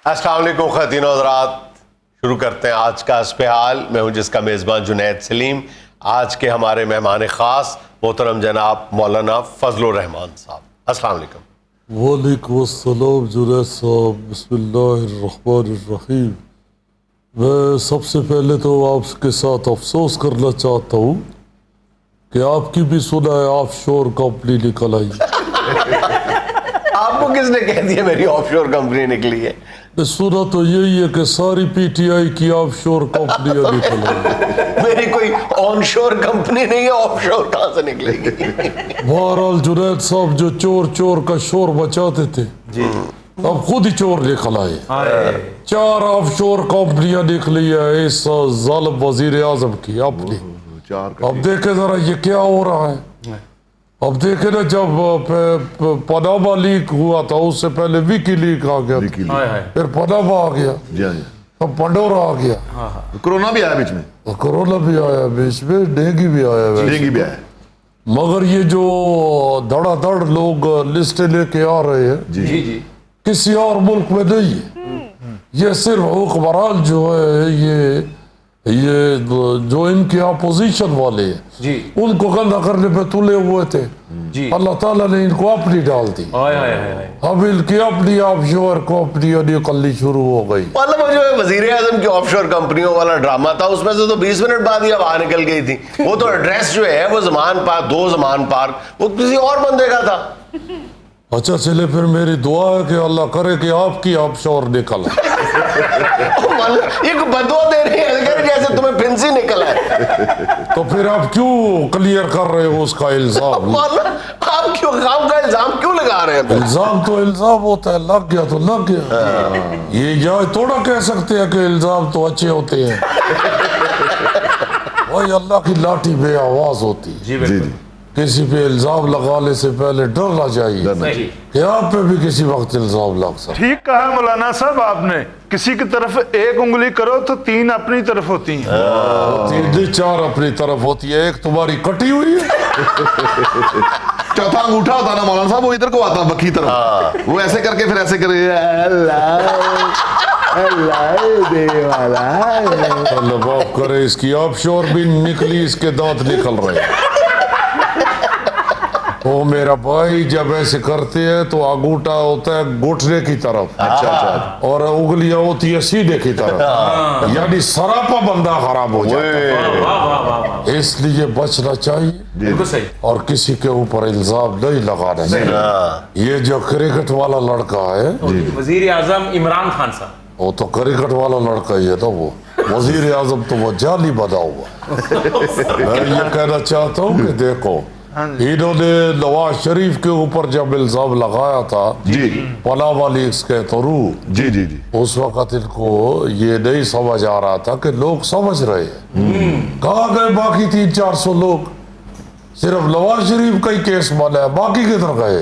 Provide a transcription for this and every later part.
अस्सलाम वालेकुम ख़वातीन और हज़रात, शुरू करते हैं आज का अस्पहाल। मैं हूं जिसका मेज़बान जुनैद सलीम। आज के हमारे मेहमान ख़ास मोहतरम जनाब मौलाना फजलुर रहमान साहब। अस्सलाम वालेकुम। वालेकुम अस्सलाम जुनैद साहब, बिस्मिल्लाहिर्रहमानिर्रहीम। मैं सबसे पहले तो आपके साथ अफसोस करना चाहता हूँ कि आपकी भी सुना है ऑफशोर कंपनी निकल आई। आपको किसने कह दिया मेरी ऑफशोर कंपनी निकली है? सुना तो यही है कि सारी पीटीआई की ऑफशोर कंपनियां निकल आई। मेरी कोई ऑनशोर कंपनी नहीं है, ऑफशोर कहाँ से निकलेगी? बहरहाल जुनैद साहब, जो चोर चोर का शोर बचाते थे जी, अब खुद ही चोर निकल आए। 4 ऑफशोर कंपनियां निकली है इस जालिम वजीर आजम की अपनी। अब देखे जरा ये क्या हो रहा है। अब देखे ना, जब पनामा लीक हुआ था उससे पहले विकी लीक आ गया, फिर पनामा आ गया, अब पंडोरा आ गया, कोरोना भी आया बीच में, कोरोना भी आया बीच में, डेंगू भी आया, डेंगू भी आया। मगर ये जो धड़ाधड़ लोग लिस्टें लेके आ रहे हैं जी जी, किसी और मुल्क में नहीं है। ये सिर्फ हुक्मरान जो है, ये जो इनके अपोजिशन वाले हैं उनको गंदा करने पे तुले हुए थे। अल्लाह ताला ने इनको अपनी डाल दी। अब इनकी अपनी ऑफशोर कंपनियां निकलनी शुरू हो गई। मतलब वो जो वजीर आजम की ऑफशोर कंपनियों वाला ड्रामा था उसमें से तो 20 मिनट बाद ही बाहर निकल गई थी। वो तो एड्रेस जो है वो ज़मान पार्क, 2 ज़मान पार्क, वो किसी और बंदे का था। अच्छा चले, फिर मेरी दुआ है कि अल्लाह करे कि आपकी ऑफशोर निकल आए। एक बदुआ दे रही है जैसे तुम्हें फिंसी निकला है। तो फिर आप क्यों क्लियर कर रहे हो उसका इल्जाम? आप क्यों काम का इल्जाम क्यों लगा रहे हैं? इल्जाम तो इल्जाम होता है, लग गया तो लग गया। ये जाए थोड़ा कह सकते हैं कि इल्जाम तो अच्छे होते हैं। वही अल्लाह की लाठी बे आवाज होती है। जी जी, किसी पे इल्जाम लगाने से पहले डरना चाहिए कि आप पे भी किसी वक्त इल्जाम लग सकता। ठीक कहा मौलाना साहब आपने, किसी की तरफ एक उंगली करो तो 3 अपनी तरफ होती हैं। 3 4 अपनी तरफ होती है, एक तुम्हारी कटी हुई है। चौथा अंगूठा होता ना मौलाना साहब, वो इधर को आता बक्की तरफ, वो ऐसे करके फिर ऐसे करे, अल्लाह माफ करे, इसकी ऑफशोर भी निकली, इसके दांत निकल रहे। ओ मेरा भाई, जब ऐसे करते हैं तो अंगूठा होता है घुटने की तरफ, अच्छा, और उंगलियां होती है सीधे की तरफ, यानी सरापा बंदा खराब हो जाता है। इसलिए बचना चाहिए और किसी के ऊपर इल्जाम नहीं लगाना चाहिए। ये जो क्रिकेट वाला लड़का है, वजीर आजम इमरान खान साहब, वो तो क्रिकेट वाला लड़का ही है ना। वो वजीर आजम तो वो जाली बना हुआ। मैं ये कहना चाहता हूँ कि देखो, इन्होंने नवाज शरीफ के ऊपर जब इल्जाम लगाया था जी, पनामा लीक्स के थ्रू, जी जी जी, उस वक्त इनको ये नहीं समझ आ रहा था कि लोग समझ रहे हैं। कहाँ गए बाकी 300-400 लोग? सिर्फ नवाज शरीफ का ही केस माना है, बाकी किधर गए?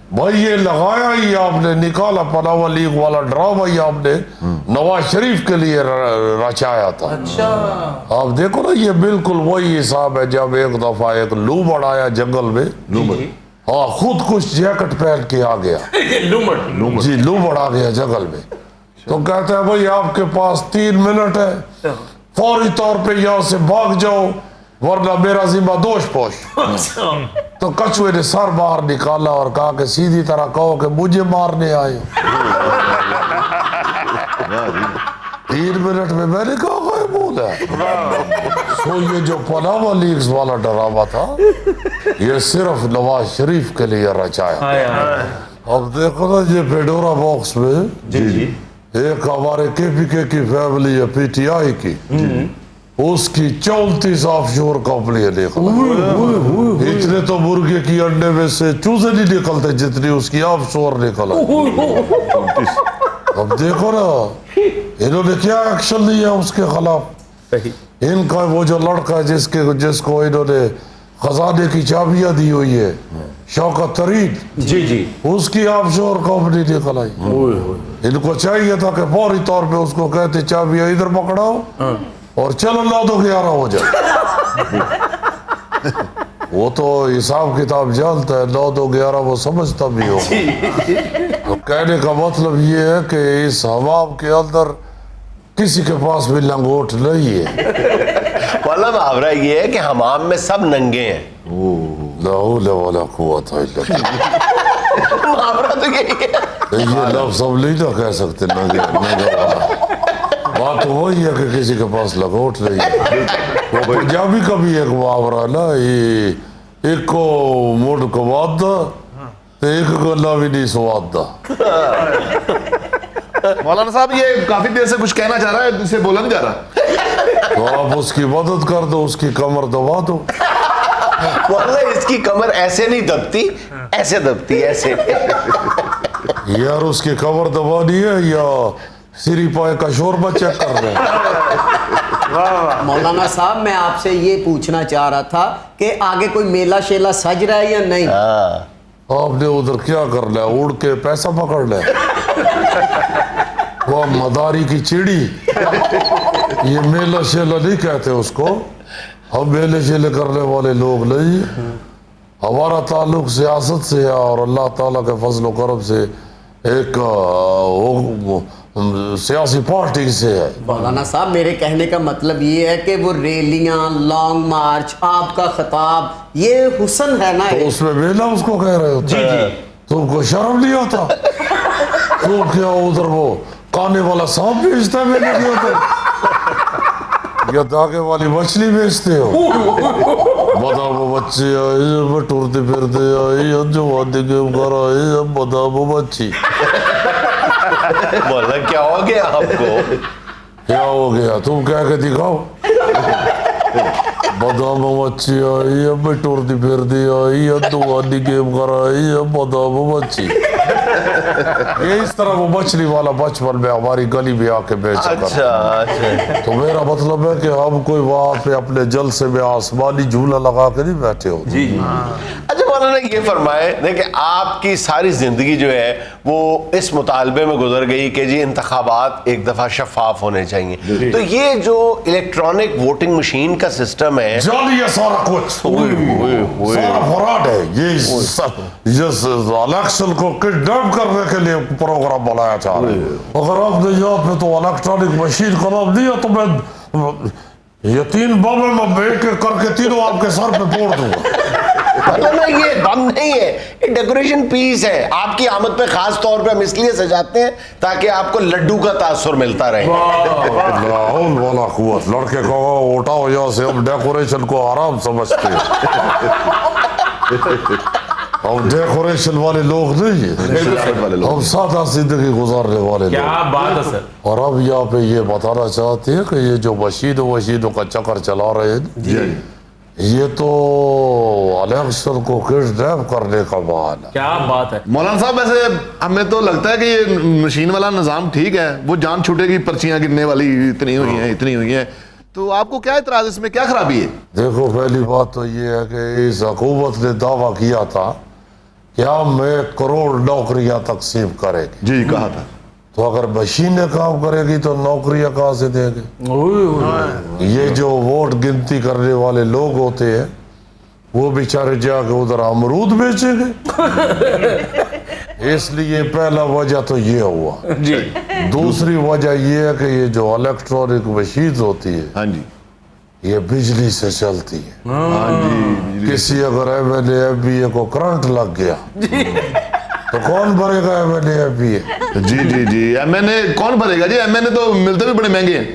भाई ये लगाया ही आपने, निकाला पनामा लीग वाला ड्रामा ही आपने नवाज शरीफ के लिए रचाया था। अच्छा, आप देखो ना, ये बिल्कुल वही हिसाब है जब एक दफा एक लूमड़ आया जंगल में। हाँ, खुद कुछ जैकेट पहन के आ गया। जी, लूमड़ आ गया जंगल में, तो कहता है भाई आपके पास 3 मिनट है, फौरी तौर पे यहाँ से भाग जाओ वरना मेरा जिम्मा दोष पोष। तो कछुए ने सर बाहर निकाला और कहा कि सीधी तरह कहो कि मुझे मारने आए। 3 मिनट में मैंने कहा कोई बोला। तो ये जो पनामा लीक्स वाला ड्रामा था, ये सिर्फ नवाज शरीफ के लिए रचाया। अब देखो ना, ये पेडोरा बॉक्स में जी एक हमारे केपीके की फैमिली है, पीटीआई की, उसकी 34 ऑफशोर कंपनियां निकल। इतने तो मुर्गे की अंडे में से चूजे नहीं निकलते जितनी उसकी ऑफशोर निकला। अब देखो ना, इन्होंने क्या एक्शन लिया उसके खिलाफ। इनका वो जो लड़का है जिसको इन्होंने खजाने की चाबियां दी हुई है, शौकत तरीन, जी, उसकी ऑफशोर कंपनी निकल आई। इनको चाहिए था कि फौरी तौर पे उसको कहते चाबियां इधर पकड़ाओ और चलो 9-11 हो जाए। वो तो हिसाब किताब जानता है, 9-11 वो समझता भी होगा। तो कहने का मतलब ये है कि इस हवाब के अंदर किसी के पास भी लंगोट नहीं है। मौलाना मुहावरा ये है कि हमाम में सब नंगे हैं। ला हौला वला कुव्वता इल्ला बिल्लाह। मुहावरा तो यही है। ये लफ्ज़ सब नहीं तो कह सकते नंगे नंगे वाला। बात तो वही है कि किसी के पास लंगोट नहीं है। वो पंजाबी का भी एक मुहावरा ना, ये एक को मुड़ कवाद दा तो एक गला भी नहीं स्वाद दा। मौलाना साहब ये काफी देर से कुछ कहना चाह रहा है, इसे बोला नहीं जा रहा। तो आप उसकी मदद कर दो, उसकी कमर दबा दो। मौलाना इसकी कमर ऐसे नहीं दबती, ऐसे दबती ऐसे। यार उसकी कमर दबानी है या सिरी पाए का शोरबा चेक कर रहे हैं? मौलाना साहब मैं आपसे ये पूछना चाह रहा था कि आगे कोई मेला शेला सज रहा है या नहीं? आपने उधर क्या कर लिया, उड़ के पैसा पकड़ लिया? वो मदारी की चिड़ी, ये मेला शेला नहीं कहते उसको। हम मेले शेले करने वाले लोग नहीं, हमारा ताल्लुक सियासत से है और अल्लाह ताला के फजल करम से एक सियासी पार्टी से है। मौलाना साहब मेरे कहने का मतलब ये है कि वो रैलियां, लॉन्ग मार्च, आपका खिताब, ये हुस्न है ना। तो उसमें मेला उसको कह रहे हो? जी जी। तुमको शर्म नहीं आता? तुम क्या उधर वो काने वाला सांप बेचता है मेले के ऊपर, या धागे वाली मछली बेचते हो? बताओ वो बच्चे आए टूरते फिरते आए, जो वादे के घर आए, अब बताओ वो बच्ची मौलाना क्या हो गया आपको? क्या हो गया? तुम कह के दिखाओ। बादाम मच्छी आई, अब टूरती फिरती आई, दो वादी गेम कर आई, अब बादाम मच्छी। ये इस तरह वो मछली वाला बचपन में हमारी गली में आके बेचा करता। अच्छा। तो मेरा मतलब है कि हम कोई वहां पे अपने जलसे में आसमानी झूला लगा के नहीं बैठे हो। जी अच्छा मौलाना ये फरमाए, देखिए आपकी सारी जिंदगी जो है वो इस मुतालबे में गुजर गई कि जी इंतखाबात एक दफा शफाफ होने चाहिए। तो ये जो इलेक्ट्रॉनिक वोटिंग मशीन का सिस्टम है, जाली है सारा कुछ, सारा फ्रॉड है। ये इलेक्शन को किडनैप करने के लिए प्रोग्राम बनाया जा रहा है। अगर आपने यहाँ पे तो इलेक्ट्रॉनिक मशीन का नाम दिया तो मैं ये 3 बम में एक एक करके तीनों आपके सर पे फोड़ दूंगा। मौलाना ये बम नहीं है, ये डेकोरेशन पीस है। आपकी आमद पे खास तौर पे हम इसलिए सजाते हैं ताकि आपको लड्डू का तासुर मिलता रहे। लाहौल वाला कुव्वत, लड़के को उठाओ यहाँ से, हम डेकोरेशन को आराम समझते हैं। हम डेकोरेशन वाले लोग नहीं है, हम सादा जिंदगी गुजारने वाले क्या लोग। बात है सर। और अब यहाँ पे ये बताना चाहते हैं कि ये जो मशीनों का चक्कर चला रहे हैं, ये तो इलेक्शन को किडनैप करने का बहाना। क्या बात है। मौलाना साहब वैसे हमें तो लगता है कि ये मशीन वाला निजाम ठीक है, वो जान छूटेगी, पर्चियां गिनने वाली इतनी हुई हैं, तो आपको क्या इतराज, इसमें क्या खराबी है? देखो पहली बात तो ये है कि इस हुकूमत ने दावा किया था कि हम 1 करोड़ नौकरियां तकसीम करेंगे। जी कहा था। तो अगर मशीनें काम करेगी तो नौकरियां कहाँ से देंगे? ये जो वोट गिनती करने वाले लोग होते हैं वो बेचारे जाके उधर अमरूद बेचेंगे। इसलिए पहला वजह तो ये हुआ जी। दूसरी वजह ये है कि ये जो इलेक्ट्रॉनिक मशीन होती है, हाँ जी, ये बिजली से चलती है। हाँ जी। किसी अगर MLA MPA को करंट लग गया तो कौन भरेगा MLA MPA? जी जी जी, MNA कौन भरेगा जी? MNA तो मिलते भी बड़े महंगे हैं।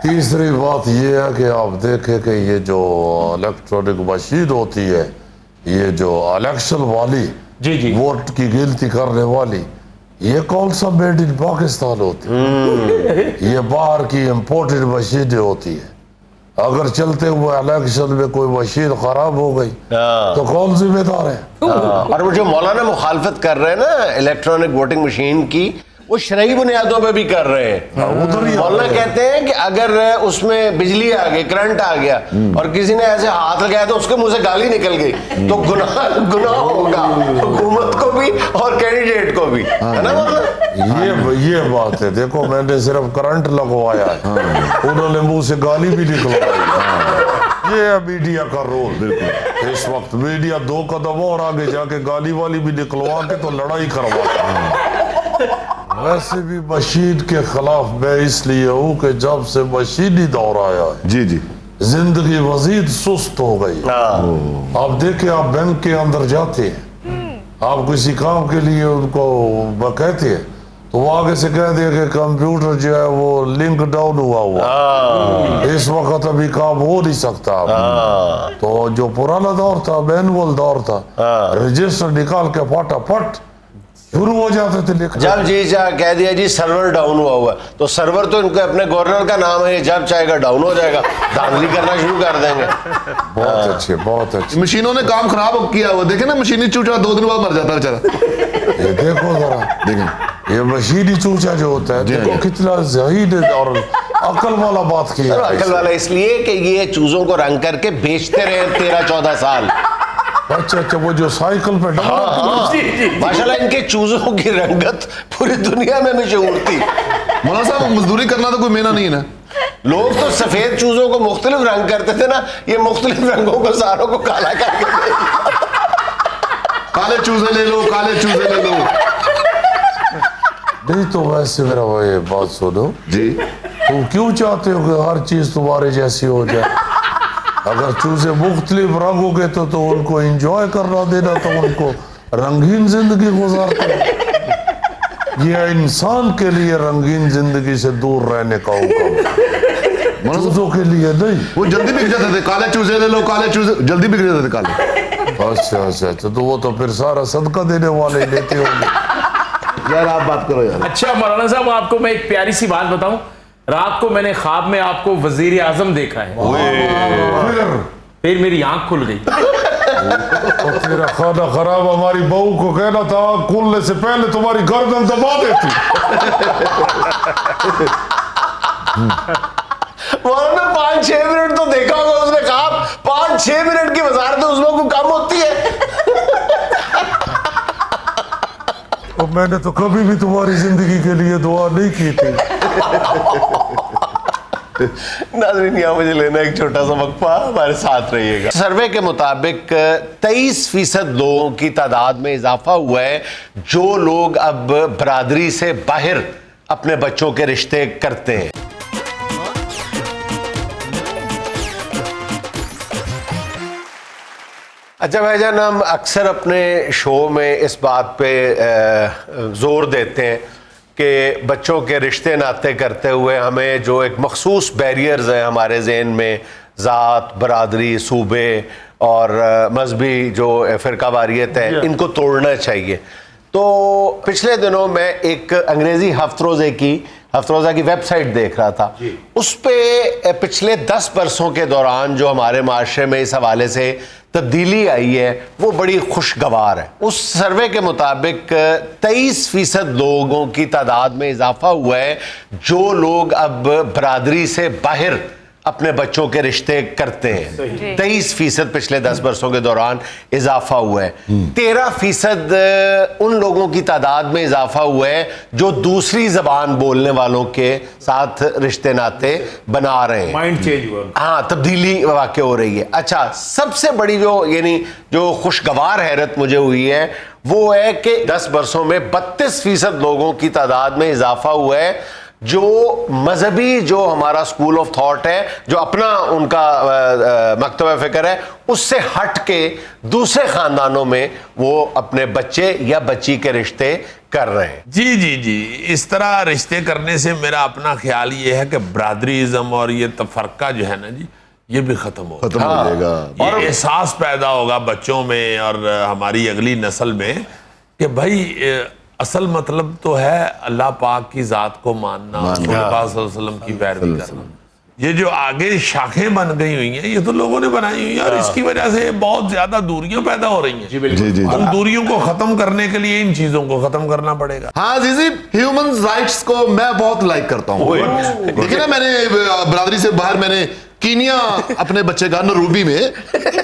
तीसरी बात ये है कि आप देखें कि ये जो इलेक्ट्रॉनिक मशीन होती है, ये जो इलेक्शन वाली जी जी। वोट की गिनती करने वाली, ये कौन सा मेड इन पाकिस्तान होती है? ये बाहर की इम्पोर्टेड मशीनें होती है। अगर चलते हुए इलेक्शन में कोई मशीन खराब हो गई तो कौन जिम्मेदार है? और वो जो मौलाना मुखालफत कर रहे हैं ना इलेक्ट्रॉनिक वोटिंग मशीन की, वो शरई बुनियादों पे भी कर रहे हैं। उधर ही मौलाना कहते हैं कि अगर उसमें बिजली आ गई, करंट आ गया और किसी ने ऐसे हाथ लगाया तो उसके मुंह से गाली निकल गई तो गुनाह होगा हुकूमत को भी और कैंडिडेट को भी, है ना मौलाना? ये बात है। देखो मैंने सिर्फ करंट लगवाया है, उन्होंने मुंह से गाली भी निकलवाई। ये है मीडिया का रोल। बिल्कुल इस वक्त मीडिया 2 कदम और आगे जाके गाली वाली भी निकलवा के तो लड़ाई करवाता है। वैसे भी मशीन के खिलाफ मैं इसलिए हूँ कि जब से मशीनी दौर आया है जी जी जिंदगी मजीद सुस्त हो गई। आप देखे, आप बैंक के अंदर जाते हैं, आप किसी काम के लिए उनको कहते हैं तो वो आगे से कह दिया कि कंप्यूटर जो है वो लिंक डाउन हुआ इस वक्त अभी काम हो नहीं सकता। तो जो पुराना दौर था, मैनुअल दौर था, रजिस्टर निकाल के फटाफट शुरू हो जाते थे लिखना। जब जी कह दिया जी सर्वर डाउन हुआ है, तो सर्वर तो इनके अपने गवर्नर का नाम है, जब चाहेगा डाउन हो जाएगा, धांधली करना शुरू कर देंगे। बहुत अच्छे, बहुत अच्छे। मशीनों ने काम खराब किया हुआ, देखे ना मशीनी चूचा 2 दिन बाद मर जाता है बेचारा। ये देखो जरा, देखें ये मशीनी चूचा जो होता है, देखो कितना ज़हीन और अकल वाला बात किया। अकल वाला इसलिए कि ये चूजों को रंग करके बेचते रहे 13-14 साल। अच्छा अच्छा, वो जो साइकिल पे माशाल्लाह इनके चूजों की रंगत पूरी दुनिया में मशहूर थी। मौलाना साहब मजदूरी करना तो कोई मेहनत नहीं है ना। लोग तो सफेद चूजों को मुख्तलिफ रंग करते थे ना, ये मुख्तलिफ रंगों को सारों को काला करके काले चूजे ले लो, काले चूजे ले लो। नहीं तो वैसे मेरा भाई बात सुनो जी, तुम क्यों चाहते हो कि हर चीज तुम्हारे जैसी हो जाए? अगर चूजे मुख्तलिफ रंग हो गए तो उनको एंजॉय करना देना, तो उनको रंगीन जिंदगी गुजारते। ये इंसान के लिए रंगीन जिंदगी से दूर रहने का हुक्म, चूजों के लिए नहीं। वो जल्दी बिक जाते थे, काले चूजे ले लो, काले चूजे जल्दी बिक जाते थे काले। अच्छा अच्छा अच्छा, तो वो तो फिर सारा सदका देने वाले ही लेते होंगे। यार आप बात करो यार। अच्छा मौलाना साहब, आपको मैं एक प्यारी सी बात बताऊं, रात को मैंने ख्वाब में आपको वजीर आजम देखा है, फिर मेरी आंख खुल गई। तो तेरा खाना खराब, हमारी बहू को कहना था खुलने से पहले तुम्हारी गर्दन दबा देती। वहां 5-6 मिनट तो देखा होगा उसने, कहा 5-6 मिनट की वजारत उसमें को कम होती है। और मैंने तो कभी भी तुम्हारी जिंदगी के लिए दुआ नहीं की थी। नाज़रीन, यहाँ मुझे लेना एक छोटा सा वक्फा, हमारे साथ रहिएगा। सर्वे के मुताबिक 23% लोगों की तादाद में इजाफा हुआ है जो लोग अब बरादरी से बाहर अपने बच्चों के रिश्ते करते हैं। अच्छा भाईजान, हम अक्सर अपने शो में इस बात पे जोर देते हैं कि बच्चों के रिश्ते नाते करते हुए हमें जो एक मखसूस बैरियर्स हैं हमारे जहन में, ज़ात, बरादरी, सूबे और मजहबी जो फ़िरकावारियत है, इनको तोड़ना चाहिए। तो पिछले दिनों मैं एक अंग्रेज़ी हफ्तरोज़ा की वेबसाइट देख रहा था। उस पे पिछले 10 बरसों के दौरान जो हमारे माशरे में इस हवाले से तब्दीली आई है वो बड़ी खुशगवार है। उस सर्वे के मुताबिक 23% लोगों की तादाद में इजाफा हुआ है जो लोग अब बरादरी से बाहर अपने बच्चों के रिश्ते करते हैं। 23% पिछले 10 बरसों के दौरान इजाफा हुआ है। 13% उन लोगों की तादाद में इजाफा हुआ है जो दूसरी जबान बोलने वालों के साथ रिश्ते नाते बना रहे हैं। माइंड चेंज हुआ, हाँ, तब्दीली वाक़ हो रही है। अच्छा, सबसे बड़ी जो खुशगवार हैरत मुझे हुई है वो है कि 10 बरसों में 32% लोगों की तादाद में इजाफा हुआ है जो मजहबी जो हमारा स्कूल ऑफ थॉट है, जो अपना उनका मकतब फ़िक्र है, उससे हट के दूसरे ख़ानदानों में वो अपने बच्चे या बच्ची के रिश्ते कर रहे हैं। जी जी जी, इस तरह रिश्ते करने से मेरा अपना ख्याल ये है कि बरादरीज़म और ये तफरका जो है ना जी, ये भी खत्म हो जाएगा। ये एहसास पैदा होगा बच्चों में और हमारी अगली नस्ल में कि भाई असल मतलब तो है अल्लाह पाक की ज़ात को मानना, रसूल पाक सल्लल्लाहु अलैहि वसल्लम की पैरवी करना। ये जो आगे शाखें बन गई हुई हैं ये तो लोगों ने बनाई हुई हैं और इसकी वजह से बहुत ज्यादा दूरियां पैदा हो रही हैं। जी बिल्कुल। जी, उन दूरियों को खत्म करने के लिए इन चीजों को खत्म करना पड़ेगा। हाँ जीजी, ह्यूमन राइट्स को मैं बहुत लाइक करता हूँ। देखिए ना, मैंने बरादरी से बाहर मैंने कीनिया अपने बच्चे का नरूबी में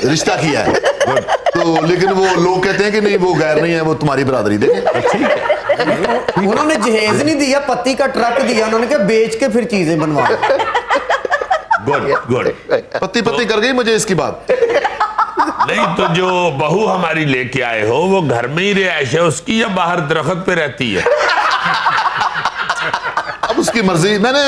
रिश्ता किया है, तो लेकिन वो लोग कहते हैं कि नहीं वो गैर नहीं है, वो तुम्हारी बरादरी। देखें, उन्होंने जहेज नहीं दिया, पत्ती का ट्रक दिया, उन्होंने कहा बेच के फिर चीजें बनवा। Good good. पत्ती पत्ती कर गई मुझे इसकी बात। नहीं तो जो बहू हमारी लेके आए हो वो घर में ही रिहाइश है उसकी या बाहर दरख्त पे रहती है? अब उसकी मर्जी, मैंने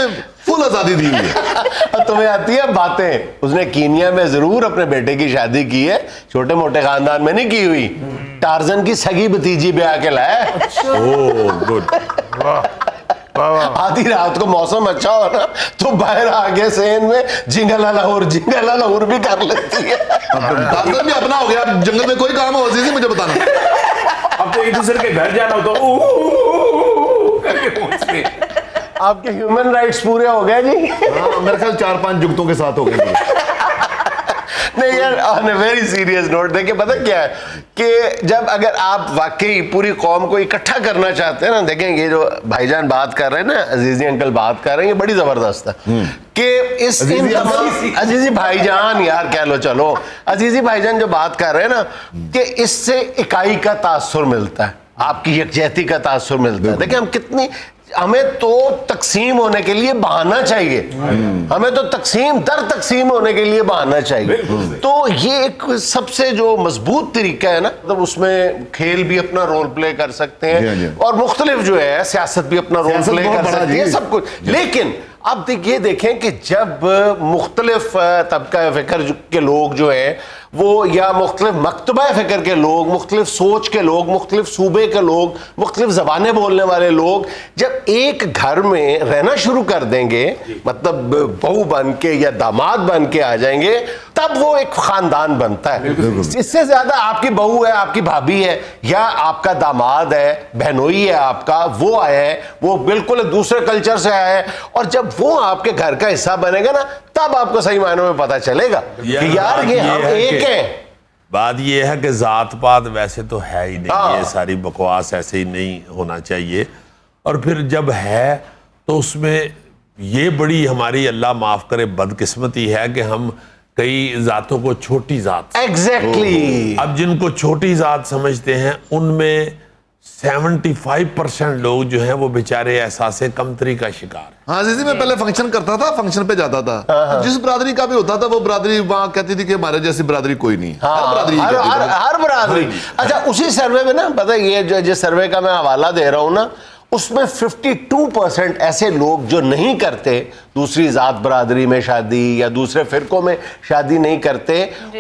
फुल आजादी दी हुई है। तुम्हें आती है बातें। उसने कीनिया में जरूर अपने बेटे की शादी की है, छोटे मोटे खानदान में नहीं की हुई। टार्जन की सगी भतीजी ब्याह के लाया। Oh good. आधी रात को मौसम अच्छा हो ना तो बाहर आगे सेन में जिंगला लाहौर भी कर लेती है। टार्जन भी अपना हो गया। अब जंगल में कोई काम हो अजीजी मुझे बताना। अब तो एक दूसरे के घर जाना हो तो करके पहुंचते। आपके ह्यूमन राइट्स पूरे हो गए जी? हाँ, मेरे ख्याल 4-5 जुगतों के साथ हो गए। नहीं यार, on a very serious note, देखिए पता क्या है कि जब अगर आप वाकई पूरी कौम को इकट्ठा करना चाहते हैं ना, देखें ये जो भाईजान बात कर रहे हैं ना, अजीजी अंकल बात कर रहे हैं, ये बड़ी जबरदस्त है कि इस अजीजी भाईजान यार कह लो, चलो अजीजी भाईजान जो बात कर रहे हैं ना कि इससे इकाई का तासुर मिलता है, आपकी यकजहती का तासुर मिलता है। देखिए हम कितनी, हमें तो तकसीम होने के लिए बहाना चाहिए, हमें तो तकसीम होने के लिए बहाना चाहिए। तो ये एक सबसे जो मजबूत तरीका है ना, मतलब उसमें खेल भी अपना रोल प्ले कर सकते हैं और मुख्तलिफ जो है सियासत भी अपना रोल प्ले कर सकती है, सब कुछ। लेकिन अब ये देखें कि जब मुख्तलिफ तबका फ़िक्र के लोग जो हैं वो, या मुख्तलिफ मकतबा फ़िक्र के लोग, मुख्तलिफ सोच के लोग, मुख्तलिफ सूबे के लोग, मुख्तलिफ ज़बानें बोलने वाले लोग जब एक घर में रहना शुरू कर देंगे, मतलब बहू बन के या दामाद बन के आ जाएंगे, तब वो एक ख़ानदान बनता है। इससे ज़्यादा आपकी बहू है, आपकी भाभी है, या आपका दामाद है, बहनोई है आपका, वो आया है, वो बिल्कुल दूसरे कल्चर से आया है, और जब वो आपके घर का हिस्सा बनेगा ना, तब आपको सही मायनों में पता चलेगा कि यार ये हम एक हैं। बात ये है कि जात पात वैसे तो है ही नहीं, हाँ। ये सारी बकवास ऐसे ही नहीं होना चाहिए। और फिर जब है तो उसमें ये बड़ी हमारी, अल्लाह माफ करे, बदकिस्मती है कि हम कई जातों को छोटी जात, एग्जैक्टली, अब जिनको छोटी जात समझते हैं उनमें 75% लोग जो हैं वो बेचारे एहसास कमतरी का शिकार है। हाँ जी, मैं पहले फंक्शन करता था, फंक्शन पे जाता था, तो जिस बरादरी का भी होता था वो बरादरी वहां कहती थी कि हमारे जैसी बरादरी कोई नहीं। हर बरादरी। अच्छा, उसी सर्वे में ना, पता है ये जिस सर्वे का मैं हवाला दे रहा हूं ना, उसमें 52% ऐसे लोग जो नहीं करते, दूसरी जात बरादरी में शादी या दूसरे फिरकों में शादी नहीं करते,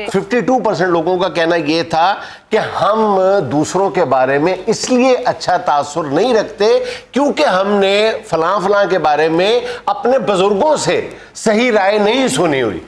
52% लोगों का कहना यह था कि हम दूसरों के बारे में इसलिए अच्छा तासुर नहीं रखते क्योंकि हमने फलां के बारे में अपने बुजुर्गों से सही राय नहीं सुनी हुई।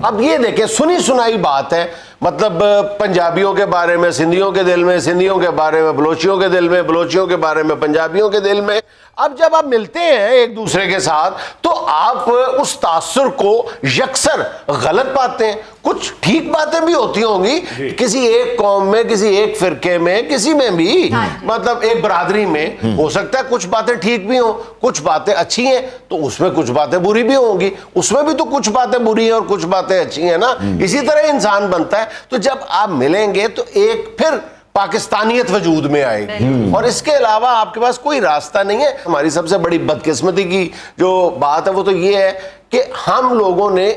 अब ये देखें, सुनी सुनाई बात है, मतलब पंजाबियों के बारे में सिंधियों के दिल में, सिंधियों के बारे में बलोचियों के दिल में, बलोचियों के बारे में पंजाबियों के दिल में। अब जब आप मिलते हैं एक दूसरे के साथ तो आप उस तासुर को यकसर गलत पाते हैं। कुछ ठीक बातें भी होती होंगी किसी एक कौम में, किसी एक फिरके में, किसी में भी, मतलब एक बरादरी में हो सकता है कुछ बातें ठीक भी हो, कुछ बातें अच्छी हैं, तो उसमें कुछ बातें बुरी भी होंगी, उसमें भी तो कुछ बातें बुरी हैं और कुछ बातें अच्छी हैं ना। इसी तरह इंसान बनता है। तो जब आप मिलेंगे तो एक फिर पाकिस्तानियत वजूद में आएगी और इसके अलावा आपके पास कोई रास्ता नहीं है। हमारी सबसे बड़ी बदकिस्मती की जो बात है वो तो ये है कि हम लोगों ने,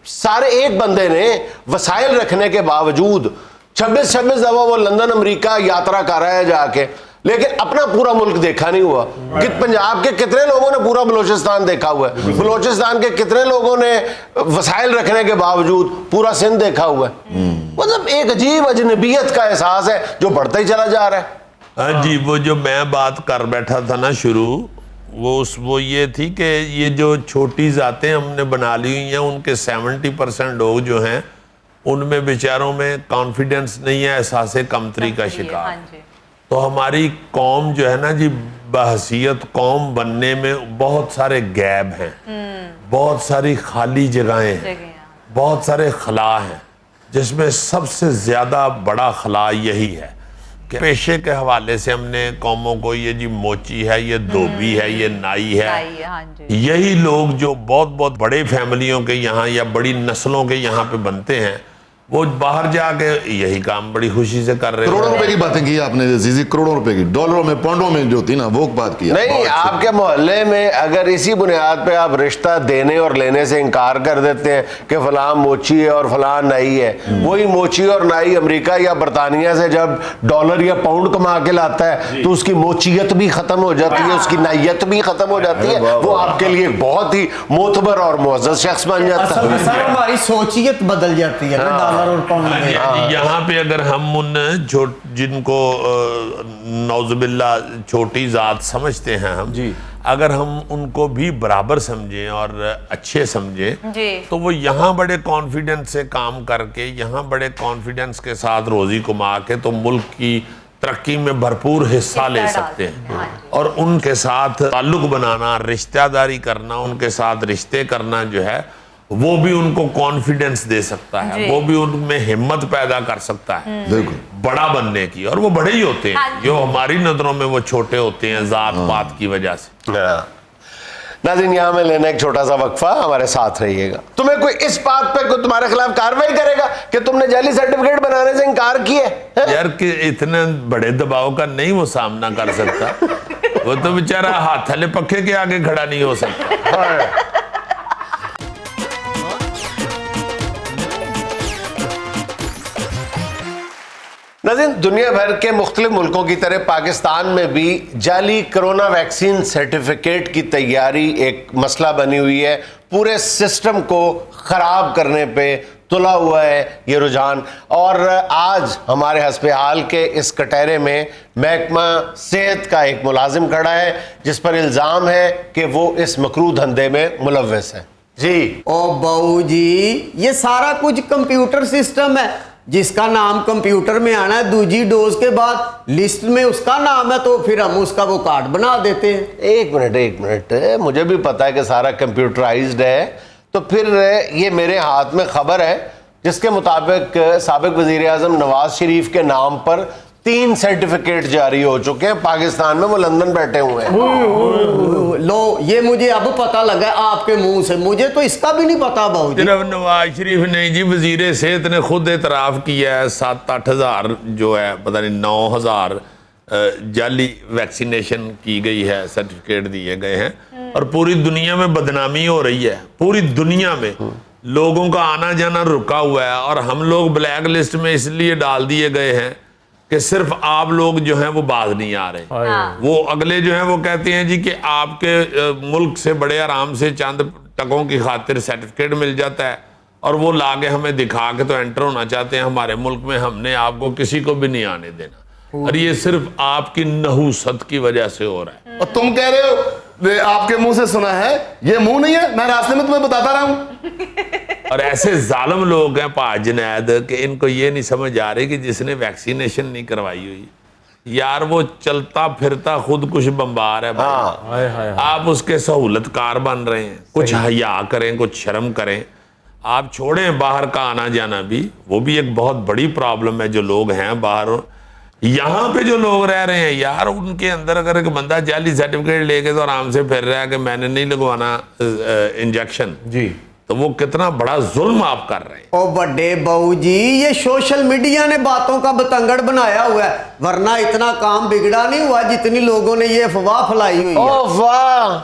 सारे एक बंदे ने वसाइल रखने के बावजूद 26 दफा वो लंदन अमेरिका यात्रा कर रहा है जाके, लेकिन अपना पूरा मुल्क देखा नहीं हुआ। कि पंजाब के कितने लोगों ने पूरा बलोचिस्तान देखा हुआ है, बलोचिस्तान के कितने लोगों ने वसाइल रखने के बावजूद पूरा सिंध देखा हुआ है। मतलब एक अजीब अजनबियत का एहसास है जो बढ़ता ही चला जा रहा है। हाँ जी, वो जो मैं बात कर बैठा था ना शुरू, वो ये थी कि ये जो छोटी जातें हमने बना ली हुई हैं उनके 70% लोग जो हैं उनमें बेचारों में कॉन्फिडेंस नहीं है, एहसास कमतरी का शिकार। तो हमारी कौम जो है ना जी, बहसीयत कौम बनने में बहुत सारे गैप हैं, बहुत सारी खाली जगहें हैं, बहुत सारे खला हैं, जिसमें सबसे ज़्यादा बड़ा खला यही है कि पेशे के हवाले से हमने कौमों को, ये जी मोची है, ये धोबी है, ये नाई है, यही लोग जो बहुत बहुत बड़े फैमिलियों के यहाँ या बड़ी नस्लों के यहाँ पे बनते हैं, वो बाहर जाके यही काम बड़ी खुशी से कर रहे करोड़ों हैं। रुपए की बातें की आपने जीजी, करोड़ों रुपए की, डॉलरों में पाउंडों में जो थी ना वो बात की। नहीं, आपके मोहल्ले में अगर इसी बुनियाद पे आप रिश्ता देने और लेने से इनकार कर देते हैं कि फलां मोची है और फलां नाई है, वही मोची और नाई अमेरिका या बरतानिया से जब डॉलर या पाउंड कमा के लाता है तो उसकी मोचियत भी खत्म हो जाती है, उसकी नाइयत भी खत्म हो जाती है, वो आपके लिए बहुत ही मोतबर और मुअज़्ज़ज़ शख्स बन जाता असल में है। सर हमारी सोचियत बदल जाती है ना डॉलर और पाउंड में। यहाँ पे अगर हम उन जिनको नौजुबिल्ला छोटी जात समझते हैं हम जी। अगर हम उनको भी बराबर समझें और अच्छे समझें जी। तो वो यहाँ बड़े कॉन्फिडेंस से काम करके, यहाँ बड़े कॉन्फिडेंस के साथ रोजी कमा के तो मुल्क की तरक्की में भरपूर हिस्सा ले सकते हैं। और उनके साथ ताल्लुक बनाना, रिश्तेदारी करना, उनके साथ रिश्ते करना जो है वो भी उनको कॉन्फिडेंस दे सकता है, जी। वो भी उनमें हिम्मत पैदा कर सकता है बिल्कुल बड़ा बनने की। और वो बड़े ही होते हाँ हैं, जी। जो हमारी नजरों में वो छोटे होते हैं जात पात की वजह से। हाँ। नाज़रीन, यहाँ में लेना एक छोटा सा वक्फा, हमारे साथ रहिएगा। तुम्हें कोई इस बात पे कोई तुम्हारे खिलाफ कार्रवाई करेगा कि तुमने जाली सर्टिफिकेट बनाने से इनकार किया है? यार कि इतने बड़े दबाव का नहीं वो सामना कर सकता, वो तो बेचारा हाथ हले पक्के के आगे खड़ा नहीं हो सकता। नाज़रीन, दुनिया भर के मुख्तलिफ मुल्कों की तरह पाकिस्तान में भी जाली कोरोना वैक्सीन सर्टिफिकेट की तैयारी एक मसला बनी हुई है। पूरे सिस्टम को ख़राब करने पे तुला हुआ है ये रुझान। और आज हमारे हस्बे हाल के इस कटहरे में महकमा सेहत का एक मुलाजिम खड़ा है जिस पर इल्ज़ाम है कि वो इस मकरूह धंधे में मुलव्वस है। जी। ओ बहू जी, ये सारा कुछ कंप्यूटर सिस्टम है। जिसका नाम कंप्यूटर में आना है दूसरी डोज के बाद लिस्ट में उसका नाम है तो फिर हम उसका वो कार्ड बना देते हैं। एक मिनट, मुझे भी पता है कि सारा कंप्यूटराइज्ड है, तो फिर ये मेरे हाथ में खबर है जिसके मुताबिक साबिक वजीर आज़म नवाज शरीफ के नाम पर 3 सर्टिफिकेट जारी हो चुके हैं पाकिस्तान में। वो लंदन बैठे हुए हैं। लो, ये मुझे अब पता लगा आपके मुंह से, मुझे तो इसका भी नहीं पता बहू जी। सिर्फ नवाज शरीफ नहीं जी, वजीर सेहत ने खुद एतराफ़ किया है 7-8 हज़ार जो है, पता नहीं 9 हज़ार जाली वैक्सीनेशन की गई है, सर्टिफिकेट दिए गए हैं। और पूरी दुनिया में बदनामी हो रही है, पूरी दुनिया में लोगों का आना जाना रुका हुआ है। और हम लोग ब्लैक लिस्ट में इसलिए डाल दिए गए हैं कि सिर्फ आप लोग जो हैं वो बाज नहीं आ रहे। हाँ। वो अगले जो हैं वो कहते हैं जी कि आपके मुल्क से बड़े आराम से चंद टकों की खातिर सर्टिफिकेट मिल जाता है और वो लाके हमें दिखा के तो एंटर होना चाहते हैं हमारे मुल्क में। हमने आपको किसी को भी नहीं आने देना और ये सिर्फ आपकी नहूसत की वजह से हो रहा है। और तुम कह रहे हो वे आपके मुंह से सुना है, ये मुंह नहीं है, मैं रास्ते में तुम्हें बताता रहा हूं। और ऐसे जालिम लोग हैं पाज जुनैद कि इनको ये नहीं समझ आ रही कि जिसने वैक्सीनेशन नहीं करवाई हुई यार वो चलता फिरता खुद कुछ बम्बार है भाई। हाय हाय। आप उसके सहूलतकार बन रहे हैं। कुछ हया करें, कुछ शर्म करें। आप छोड़ें बाहर का आना जाना भी, वो भी एक बहुत बड़ी प्रॉब्लम है। जो लोग हैं बाहर, यहाँ पे जो लोग रह रहे हैं यार, उनके अंदर अगर एक बंदा जाली सर्टिफिकेट लेके तो आराम से फिर रहा है कि मैंने नहीं लगवाना इंजेक्शन जी, तो वो कितना बड़ा जुल्म आप कर रहे हैं। ओ बड़े बहू जी, ये सोशल मीडिया ने बातों का बतंगड़ बनाया हुआ है, वरना इतना काम बिगड़ा नहीं हुआ जितनी लोगों ने ये अफवाह फैलाई हुई है। ओह वाह,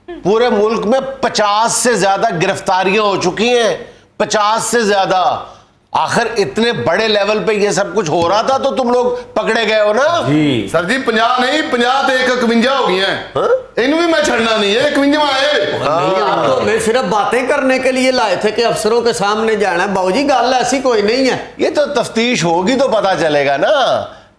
पूरे मुल्क में 50 से ज्यादा गिरफ्तारियां हो चुकी हैं, 50 से ज्यादा। आखिर इतने बड़े लेवल पे ये सब कुछ हो रहा था तो तुम लोग पकड़े गए हो ना जी। सर जी 50 नहीं, 50 तो 51 हो गई हैं। इन्हें भी मैं छड़ना नहीं है, 51 आए। नहीं, आप तो हमें सिर्फ बातें करने के लिए लाए थे कि अफसरों के सामने जाना है। बाबू जी गल ऐसी कोई नहीं है। ये तो तफ्तीश होगी तो पता चलेगा ना।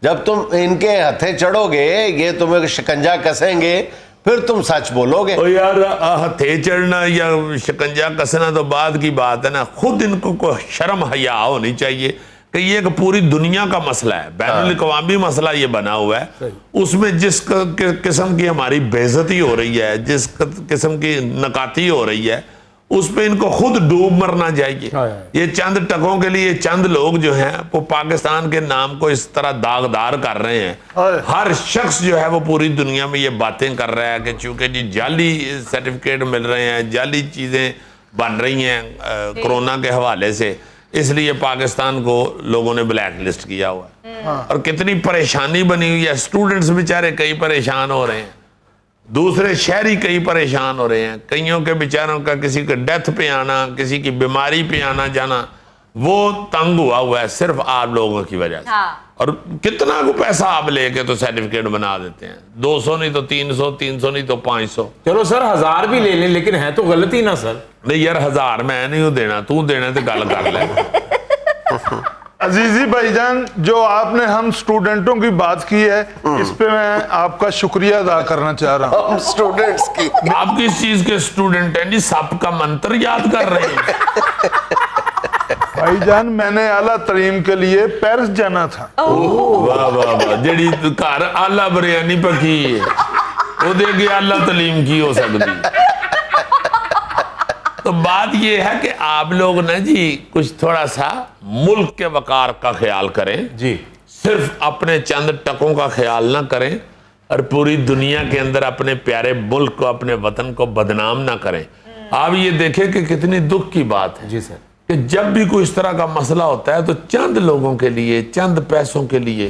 जब तुम इनके हथे चढ़ोगे, ये तुम्हें शिकंजा कसेंगे, फिर तुम सच बोलोगे। ओ यार हथे चढ़ना या शिकंजा कसना तो बाद की बात है ना। खुद इनको कोई शर्म हया होनी चाहिए कि ये एक पूरी दुनिया का मसला है, बैनुल अक़वामी मसला ये बना हुआ है। उसमें जिस किस्म की हमारी बेइज्जती हो रही है, जिस किस्म की नकाती हो रही है, उस पे इनको खुद डूब मरना चाहिए। ये चंद टकों के लिए चंद लोग जो हैं वो पाकिस्तान के नाम को इस तरह दागदार कर रहे हैं। हर शख्स जो है वो पूरी दुनिया में ये बातें कर रहा है कि चूंकि जी जाली सर्टिफिकेट मिल रहे हैं, जाली चीजें बन रही हैं कोरोना के हवाले से, इसलिए पाकिस्तान को लोगों ने ब्लैक लिस्ट किया हुआ है। और कितनी परेशानी बनी हुई है, स्टूडेंट्स बेचारे कई परेशान हो रहे हैं, दूसरे शहरी कई परेशान हो रहे हैं, कईयों के बेचारों का किसी के डेथ पे आना, किसी की बीमारी पे आना जाना, वो तंग हुआ है सिर्फ आप लोगों की वजह से। और कितना को पैसा आप लेके तो सर्टिफिकेट बना देते हैं, 200 नहीं तो 300, 300 नहीं तो 500। चलो सर 1000 भी ले लें, लेकिन है तो गलती ना सर। नहीं यार 1000 मैं नहीं देना, तू देना तो गल कर ले। अजीजी भाईजान, जो आपने हम स्टूडेंटों की बात की है, इस पे मैं आपका शुक्रिया अदा करना चाह रहा हूँ। हम स्टूडेंट्स की आप किस चीज के स्टूडेंट हैं जी? सप का मंत्र याद कर रहे हैं? भाईजान मैंने आला तलीम के लिए पेरिस जाना था। वाह वाह वाह, जेड़ी घर आला बिरयानी पकी है वो देगे आला तलीम की हो सकती। तो बात ये है कि आप लोग ना जी कुछ थोड़ा सा मुल्क के वकार का ख्याल करें जी, सिर्फ अपने चंद टकों का ख्याल ना करें और पूरी दुनिया के अंदर अपने प्यारे मुल्क को, अपने वतन को बदनाम ना करें। आप ये देखें कि कितनी दुख की बात है जी सर, कि जब भी कोई इस तरह का मसला होता है तो चंद लोगों के लिए, चंद पैसों के लिए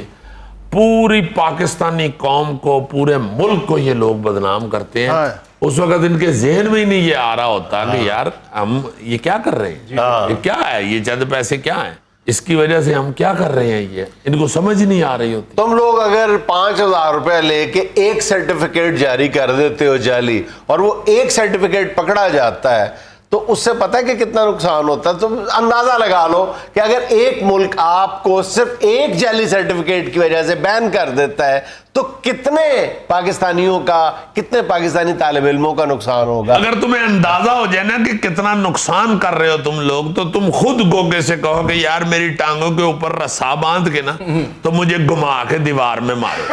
पूरी पाकिस्तानी कौम को, पूरे मुल्क को ये लोग बदनाम करते हैं। हाँ। उस वक्त इनके जहन में ही नहीं ये आ रहा होता कि यार हम ये क्या कर रहे हैं, ये क्या है, ये चंद पैसे क्या है, इसकी वजह से हम क्या कर रहे हैं, ये इनको समझ नहीं आ रही होती। तुम लोग अगर 5000 रुपए लेके एक सर्टिफिकेट जारी कर देते हो जाली, और वो एक सर्टिफिकेट पकड़ा जाता है, तो उससे पता है कि कितना नुकसान होता है। तो अंदाजा लगा लो कि अगर एक मुल्क आपको सिर्फ एक जाली सर्टिफिकेट की वजह से बैन कर देता है, तो कितने पाकिस्तानियों का, कितने पाकिस्तानी तालिब इल्मों का नुकसान होगा। अगर तुम्हें अंदाजा हो जाए ना कि कितना नुकसान कर रहे हो तुम लोग, तो तुम खुद गोगे से कहो कि यार मेरी टांगों के ऊपर रस्सा बांध के ना तो मुझे घुमा के दीवार में मारो।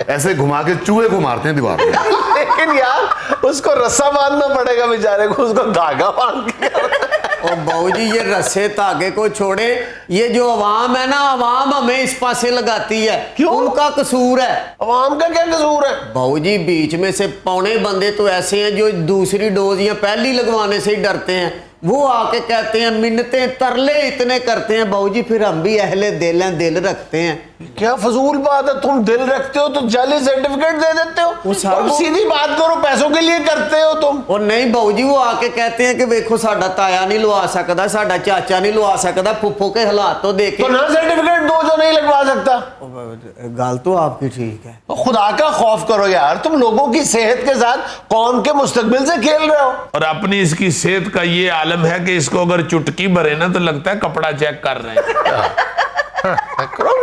ऐसे घुमा के चूहे को मारते हैं दीवार पे। लेकिन यार उसको रस्सा बांधना पड़ेगा बेचारे को, उसको धागा बांध के। और बाबूजी ये रस्से धागे को छोड़े, ये जो अवाम है ना, अवाम हमें इस पासे लगाती है, क्यों? उनका कसूर है। अवाम का क्या कसूर है? बाबूजी बीच में से पौने बंदे तो ऐसे हैं जो दूसरी डोज या पहली लगवाने से ही डरते हैं। वो आके कहते हैं, मिन्नतें तरले इतने करते हैं बाबूजी, फिर हम भी अहले दिल हैं, दिल रखते हैं। क्या फजूल बात है, तुम दिल रखते हो तो जाली सर्टिफिकेट दे देते हो। वो सारा- और सीधी बात करो, पैसों के लिए करते हो तुम। और नहीं बाबूजी, वो आके कहते हैं कि देखो साडा ताया नहीं लवा सकता, साडा चाचा नहीं लवा सकता, फुफ्फो के हालात तो देखे। तो ना सर्टिफिकेट दो जो नहीं लगवा सकता। गाल तो आपकी ठीक है। खुदा का खौफ करो यार, तुम लोगों की सेहत के साथ कौम के मुस्तकबिल से खेल रहे हो। और अपनी इसकी सेहत का ये आलम है कि इसको अगर चुटकी भरे ना तो लगता है कपड़ा चेक कर रहे हैं।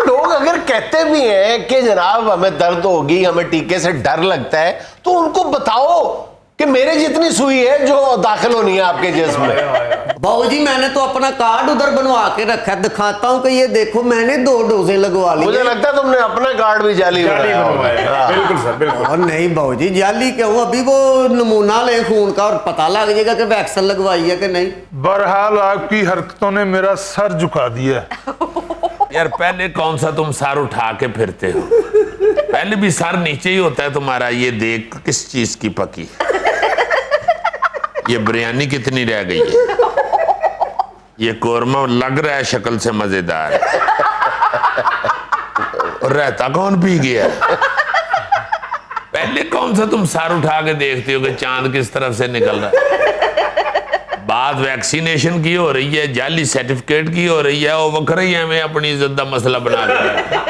लोग अगर कहते भी हैं कि जनाब हमें दर्द होगी, हमें टीके से डर लगता है, तो उनको बताओ कि मेरे जितनी सुई है जो दाखिल होनी है आपके जिस्म में। बाबूजी मैंने तो अपना कार्ड उधर बनवा के रखा है, दिखाता हूँ कि ये देखो मैंने 2 डोजें लगवा ली। मुझे लगता है तुमने अपना कार्ड भी जाली बनाया होगा। हाँ। बिल्कुल सर, बिल्कुल। और नहीं बाबूजी जाली क्यों, अभी वो नमूना ले खून का और पता लग जाएगा कि वैक्सीन लगवाई है कि नहीं। बहरहाल आपकी हरकतों ने मेरा सर झुका दिया। यार पहले कौन सा तुम सर उठा के फिरते हो, पहले भी सर नीचे ही होता है तुम्हारा। ये देख किस चीज की पकी, ये बिरयानी कितनी रह गई है, ये कोरमा लग रहा है शक्ल से मजेदार, और रहता कौन पी गया। पहले कौन सा तुम सर उठा के देखते हो कि चांद किस तरफ से निकल रहा है। बात वैक्सीनेशन की हो रही है, जाली सर्टिफिकेट की हो रही है, वो वखर ही हमें अपनी इज्जत का मसला बना दिया।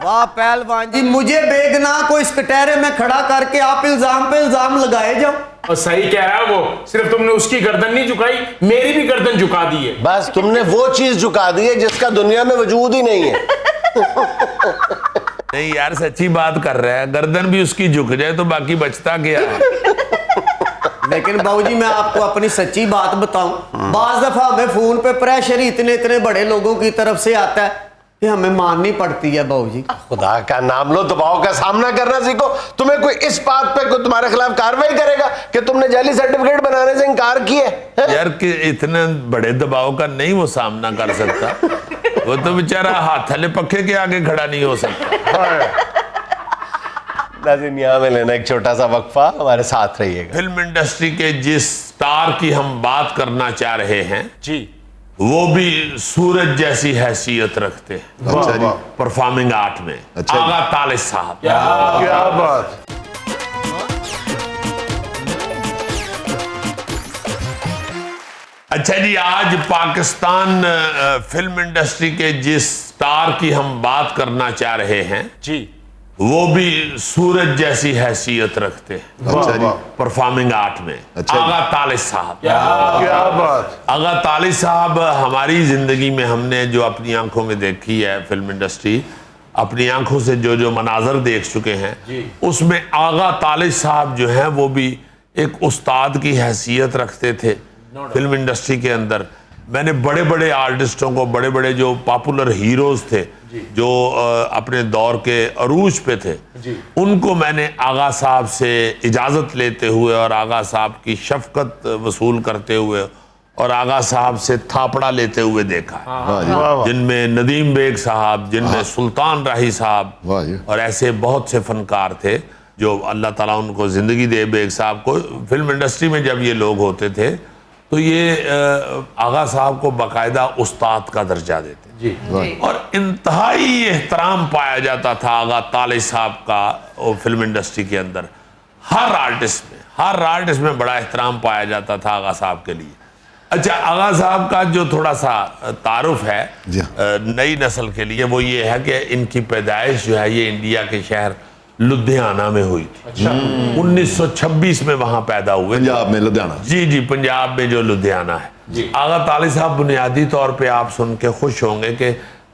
वाह पहलवान जी, मुझे बेगुनाह को इस कटहरे में खड़ा करके आप इल्जाम पे इल्जाम लगाए जाओ। और सही कह रहा है वो, सिर्फ तुमने उसकी गर्दन नहीं झुकाई, मेरी भी गर्दन झुका दी है। बस तुमने वो चीज झुका दी है जिसका दुनिया में वजूद ही नहीं है। नहीं यार सच्ची बात कर रहा है, गर्दन भी उसकी झुक जाए तो बाकी बचता क्या है। लेकिन बाबूजी मैं आपको अपनी सच्ची बात बताऊं, बाज दफा हमें फोन पे प्रेशर ही इतने बड़े लोगों की तरफ से आता है कि हमें माननी पड़ती है बाबूजी। खुदा का नाम लो, दबाव का सामना करना सीखो। तुम्हें कोई इस बात पे कोई तुम्हारे खिलाफ कार्रवाई करेगा कि तुमने जाली सर्टिफिकेट बनाने से इनकार किया है? यार कि इतने बड़े दबाव का नहीं वो सामना कर सकता, वो तो बेचारा हाथ हले पक्के के आगे खड़ा नहीं हो सकता। नाज़रीन यहाँ में लेना एक छोटा सा वक्फा, हमारे साथ रहिएगा। फिल्म इंडस्ट्री के जिस स्टार की हम बात करना चाह रहे हैं जी, वो भी सूरज जैसी हैसियत रखते हैं अच्छा जी। परफॉर्मिंग आर्ट में। अच्छा जी। आगा तालिब साहब। क्या बात। अच्छा जी, आज पाकिस्तान फिल्म इंडस्ट्री के जिस स्टार की हम बात करना चाह रहे हैं जी, वो भी सूरज जैसी हैसियत रखते हैं अच्छा जी। परफॉर्मिंग आर्ट में। अच्छा जी। आगा तालिब साहब। क्या बात। आगा तालिब साहब, हमारी जिंदगी में हमने जो अपनी आंखों में देखी है फिल्म इंडस्ट्री, अपनी आंखों से जो जो मनाजर देख चुके हैं, उसमें आगा तालिब साहब जो हैं वो भी एक उस्ताद की हैसियत रखते थे फिल्म इंडस्ट्री के अंदर। मैंने बड़े बड़े आर्टिस्टों को, बड़े बड़े जो पॉपुलर हीरोज थे जो अपने दौर के अरूज पे थे, उनको मैंने आगा साहब से इजाज़त लेते हुए और आगा साहब की शफकत वसूल करते हुए और आगा साहब से थापड़ा लेते हुए देखा है। वाह जी। जिनमें नदीम बेग साहब, जिनमें सुल्तान राही साहब वाह जी। और ऐसे बहुत से फनकार थे जो अल्लाह ताला उनको जिंदगी दे। बेग साहब को फिल्म इंडस्ट्री में जब ये लोग होते थे तो ये आगा साहब को बाकायदा उस्ताद का दर्जा देते जी, और इंतहाई एहतराम पाया जाता था आगा तालिब साहब का फिल्म इंडस्ट्री के अंदर। हर आर्टिस्ट में बड़ा एहतराम पाया जाता था आगा साहब के लिए। अच्छा, आगा साहब का जो थोड़ा सा तारुफ है जी। नई नस्ल के लिए, वो ये है कि इनकी पैदाइश जो है ये इंडिया के शहर लुधियाना में हुई थी। अच्छा, 1926 में वहां पैदा हुए। पंजाब में लुधियाना। जी जी, पंजाब में जो लुधियाना है। जी। आगा तालिब साहब बुनियादी तौर पे आप सुन के खुश होंगे कि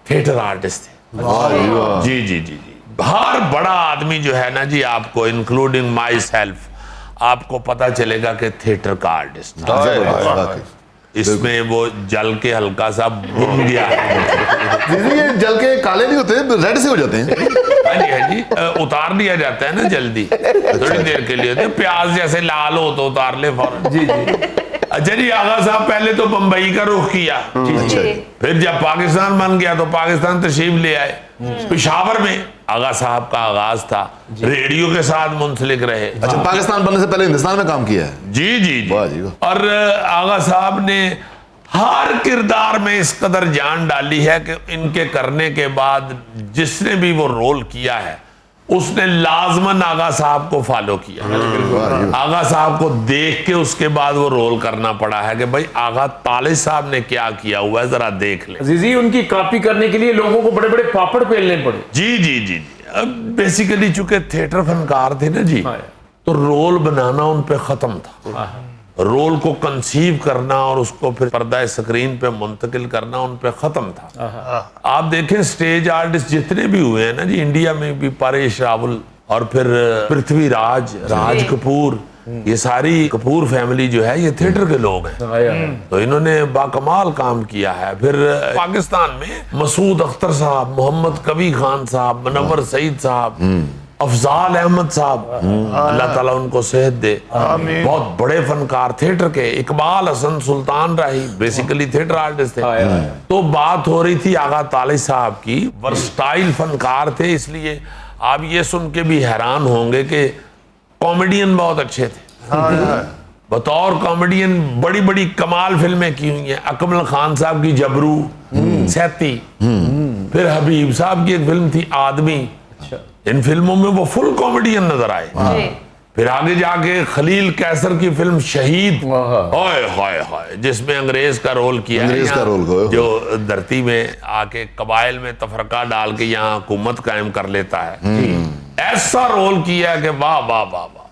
थिएटर आर्टिस्ट थे। वाह जी वाह। जी जी जी जी, हर बड़ा आदमी जो है ना जी, आपको इंक्लूडिंग माई सेल्फ, आपको पता चलेगा कि थिएटर का आर्टिस्ट था। जबरदस्त, वाकई। इसमें वो जल के हल्का सा भुन गया है। दीदी, ये जल के काले नहीं होते, रेड से हो जाते हैं। हाँ जी, हाँ जी, उतार दिया जाता है ना जल्दी, थोड़ी देर के लिए होते हैं। प्याज जैसे लाल हो तो उतार ले फौरन। जी जी। अच्छा जी, आगा साहब पहले तो बंबई का रुख किया, अच्छा जी। फिर जब पाकिस्तान बन गया तो पाकिस्तान तशरीफ ले आए। पेशावर में आगा साहब का आगाज था, रेडियो के साथ मुंसलिक रहे। अच्छा, पाकिस्तान बनने से पहले हिंदुस्तान में काम किया है। जी जी वाह जी। जी वाह। और आगा साहब ने हर किरदार में इस कदर जान डाली है कि इनके करने के बाद जिसने भी वो रोल किया है उसने लाजमन आगा साहब को फॉलो किया। आगा साहब को देख के उसके बाद वो रोल करना पड़ा है कि भाई आगा तालिब साहब ने क्या किया हुआ है, जरा देख ले। अजीजी, उनकी कॉपी करने के लिए लोगों को बड़े बड़े पापड़ पेलने पड़े। जी जी जी जी। अब बेसिकली चूंकि थिएटर फनकार थे ना जी, तो रोल बनाना उन पे खत्म था। रोल को कंसीव करना और उसको फिर पर्दा स्क्रीन पे मुंतकिल करना उन पे खत्म था। आप देखें स्टेज आर्टिस्ट जितने भी हुए हैं ना जी, इंडिया में भी परेश रावल और फिर पृथ्वीराज, राज कपूर, ये सारी कपूर फैमिली जो है ये थिएटर के लोग हैं। तो इन्होंने बाकमाल काम किया है। फिर पाकिस्तान में मसूद अख्तर साहब, मोहम्मद कबी खान साहब, मुनव्वर सईद साहब, अफजाल अहमद साहब, अल्लाह ताला उनको सेहत दे, बहुत बड़े फनकार थिएटर के। इकबाल हसन, सुल्तान राही बेसिकली थिएटर आर्टिस्ट थे। तो बात हो रही थी आगा तालिब साहब की, वर्सटाइल फनकार थे, इसलिए आप ये सुन के भी हैरान होंगे कि कॉमेडियन बहुत अच्छे थे। बतौर कॉमेडियन बड़ी बड़ी कमाल फिल्में की हुई हैं। अकमल खान साहब की जबरू, सैती, फिर हबीब साहब की एक फिल्म थी आदमी। इन फिल्मों में वो फुल कॉमेडियन नजर आए। फिर आगे जाके खलील कैसर की फिल्म शहीद, हाय हाय हाय, जिसमें अंग्रेज का रोल किया, अंग्रेज का रोल किया, जो धरती में आके कबाइल में तफरका डाल के यहाँ हुकूमत कायम कर लेता है। ऐसा रोल किया कि वाह वाह वाह वाह,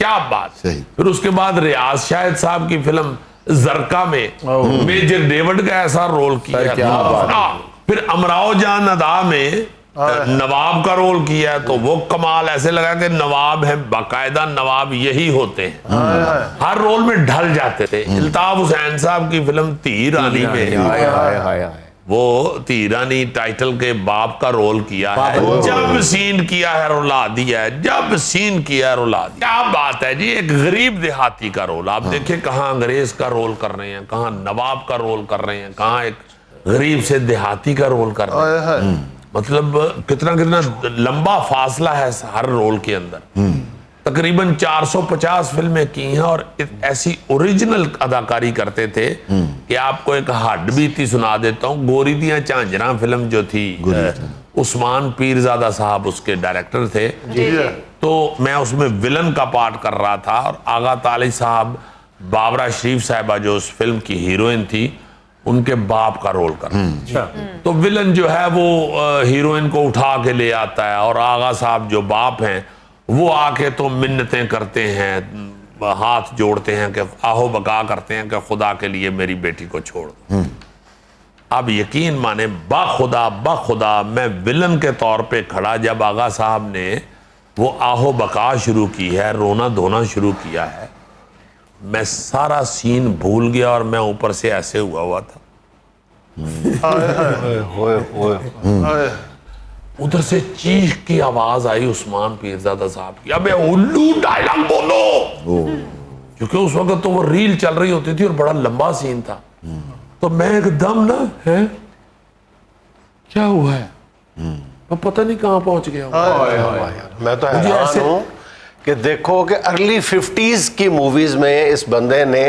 क्या बात। फिर उसके बाद रियाज शाहिद साहब की फिल्म जरका में मेजर डेविड का ऐसा रोल किया। फिर अमराव जान अदा में नवाब का रोल किया, तो वो कमाल, ऐसे लगा कि नवाब है, बाकायदा नवाब यही होते हैं। हर रोल में ढल जाते थे। इल्ताफ हुसैन साहब की फिल्म तीर रानी में वो तीर रानी टाइटल के बाप का रोल किया है। जब सीन किया है रुला दिया है, जब सीन किया है रुला दिया। क्या बात है जी, एक गरीब देहाती का रोल। आप देखिए कहाँ अंग्रेज का रोल कर रहे हैं, कहाँ नवाब का रोल कर रहे हैं, कहाँ एक गरीब से देहाती का रोल कर रहे हैं। मतलब कितना कितना लंबा फासला है हर रोल के अंदर। तकरीबन 450 फिल्में की हैं और ऐसी ओरिजिनल अदाकारी करते थे कि आपको एक हड्ड बीती सुना देता हूँ। गोरी दियां झांझरा फिल्म जो थी, उस्मान पीरजादा साहब उसके डायरेक्टर थे। तो मैं उसमें विलन का पार्ट कर रहा था और आगा ताली साहब, बाबरा शरीफ साहिबा जो उस फिल्म की हीरोइन थी, उनके बाप का रोल कर। तो विलन जो है वो हीरोइन को उठा के ले आता है और आगा साहब जो बाप हैं वो आके तो मिन्नतें करते हैं, हाथ जोड़ते हैं कि आहो बका करते हैं कि खुदा के लिए मेरी बेटी को छोड़ दो। अब यकीन माने बाखुदा मैं विलन के तौर पे खड़ा, जब आगा साहब ने वो आहो बका शुरू की है, रोना धोना शुरू किया है, मैं सारा सीन भूल गया और मैं ऊपर से ऐसे हुआ था। उधर से चीख की आवाज आई उस्मान पीरजादा साहब की, अबे उल्लू डायलॉग बोलो। क्योंकि उस वक्त तो वो रील चल रही होती थी और बड़ा लंबा सीन था। तो मैं एकदम ना, है क्या हुआ है, मैं पता नहीं कहां पहुंच गया हूं। मैं तो हैरान हूं कि देखो कि अर्ली 50s की मूवीज में इस बंदे ने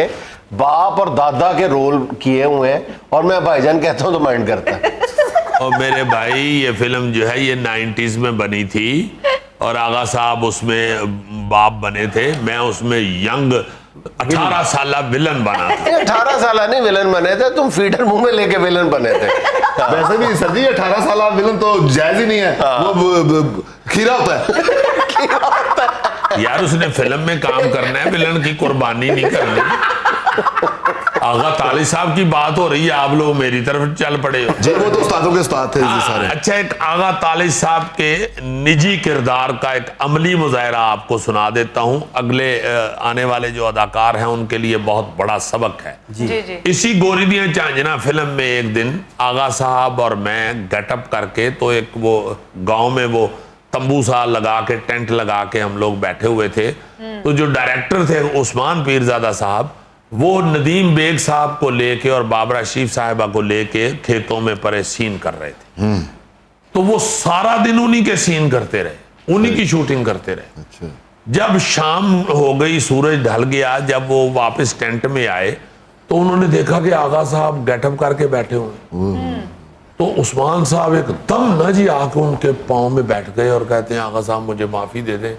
बाप और दादा के रोल किए हुए हैं और मैं भाईजान कहता हूं तो माइंड करता है। और मेरे भाई ये फिल्म जो है ये 90s में बनी थी और आगा साहब उसमें बाप बने थे, मैं उसमें यंग 18 साल विलन बना था। 18 साल नहीं विलन बने थे, तुम फीडर मुंह में लेके विलन बने थे। वैसे भी सर जी 18 साल विलन तो जायज ही नहीं है, वो खीरा होता है। यार उसने फिल्म में काम करना है, विलन की कुर्बानी नहीं करनी। आगा ताली साहब की बात हो रही है, आप लोग मेरी तरफ चल पड़े हो। जी वो तो उस्तादों के उस्ताद थे जी सारे। अच्छा, एक आगा ताली साहब के निजी किरदार का एक अमली मुजाहरा आपको सुना देता हूं। अगले आने वाले जो अदाकार हैं उनके लिए बहुत बड़ा सबक है। जी। इसी गोरी दियां झांझरा फिल्म में एक दिन आगा साहब और मैं गेटअप करके, तो एक वो गांव में वो तंबू सा लगा के, टेंट लगा के हम लोग बैठे हुए थे। तो जो डायरेक्टर थे उस्मान पीरजादा साहब, वो नदीम बेग साहब को लेके और बाबरा शरीफ साहिबा को लेके खेतों में परे सीन कर रहे थे। तो वो सारा दिन उन्हीं के सीन करते रहे, उन्हीं की शूटिंग करते रहे। अच्छा। जब शाम हो गई, सूरज ढल गया, जब वो वापस टेंट में आए तो उन्होंने देखा कि आगा साहब गेटअप करके बैठे हुए। तो उस्मान साहब एकदम ना जी आके उनके पाँव में बैठ गए और कहते हैं आगा साहब मुझे माफ़ी दे दें,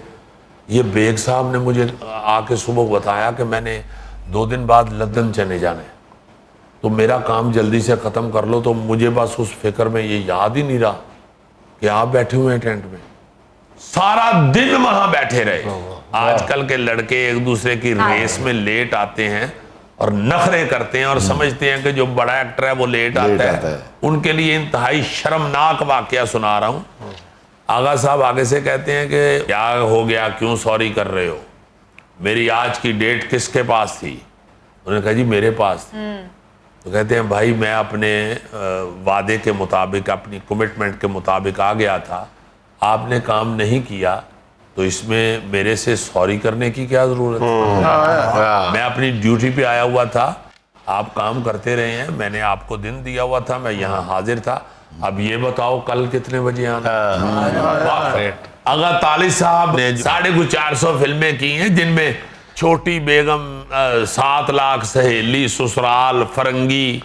ये बेग साहब ने मुझे आके सुबह बताया कि मैंने 2 दिन बाद लंदन चले जाना है, तो मेरा काम जल्दी से ख़त्म कर लो। तो मुझे बस उस फिक्र में ये याद ही नहीं रहा कि आप बैठे हुए हैं टेंट में। सारा दिन वहां बैठे रहे। आजकल के लड़के एक दूसरे की रेस में लेट आते हैं और नखरे करते हैं और समझते हैं कि जो बड़ा एक्टर है वो लेट आता है। उनके लिए इंतहाई शर्मनाक वाकया सुना रहा हूं। आगा साहब आगे से कहते हैं कि क्या हो गया, क्यों सॉरी कर रहे हो, मेरी आज की डेट किसके पास थी? उन्होंने कहा जी मेरे पास थी। तो कहते हैं भाई मैं अपने वादे के मुताबिक, अपनी कमिटमेंट के मुताबिक आ गया था, आपने काम नहीं किया, तो इसमें मेरे से सॉरी करने की क्या जरूरत है? मैं अपनी ड्यूटी पे आया हुआ था, आप काम करते रहे हैं, मैंने आपको दिन दिया हुआ था, मैं यहाँ हाजिर था, अब ये बताओ कल कितने बजे आना? आगा ताली साहब ने 450 फिल्में की हैं, जिनमें छोटी बेगम, 7 लाख सहेली, ससुराल, फरंगी,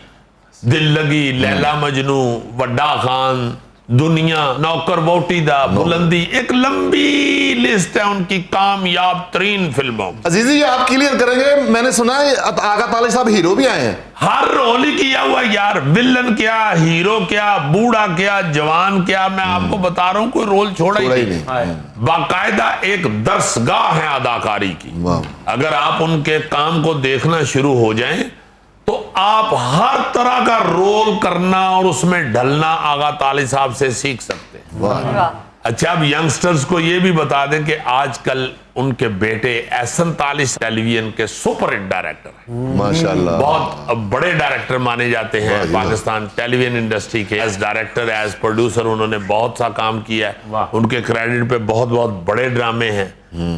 दिल लगी, लैला मजनू, वड्डा खान, दुनिया, नौकर वोटी दा, बुलंदी, एक लंबी लिस्ट है उनकी कामयाब तरीन फिल्मों। अजीजी ये आप क्लियर करेंगे, मैंने सुना है आगा ताली साहब हीरो भी आए हैं। हर रोल ही किया हुआ यार, विलन क्या, हीरो क्या, बूढ़ा क्या, जवान क्या, मैं आपको बता रहा हूं, कोई रोल छोड़ा ही नहीं। बाकायदा एक दरसगाह है अदाकारी की। अगर आप उनके काम को देखना शुरू हो जाएं तो आप हर तरह का रोल करना और उसमें ढलना आगा ताली साहब से सीख सकते हैं। अच्छा, अब यंगस्टर्स को ये भी बता दें कि आजकल उनके बेटे एहसन ताली टेलीविजन के सुपर हिट डायरेक्टर हैं। माशाल्लाह, बहुत बड़े डायरेक्टर माने जाते हैं पाकिस्तान टेलीविजन इंडस्ट्री के। एज डायरेक्टर, एज प्रोड्यूसर उन्होंने बहुत सा काम किया है। उनके क्रेडिट पे बहुत बहुत बड़े ड्रामे हैं,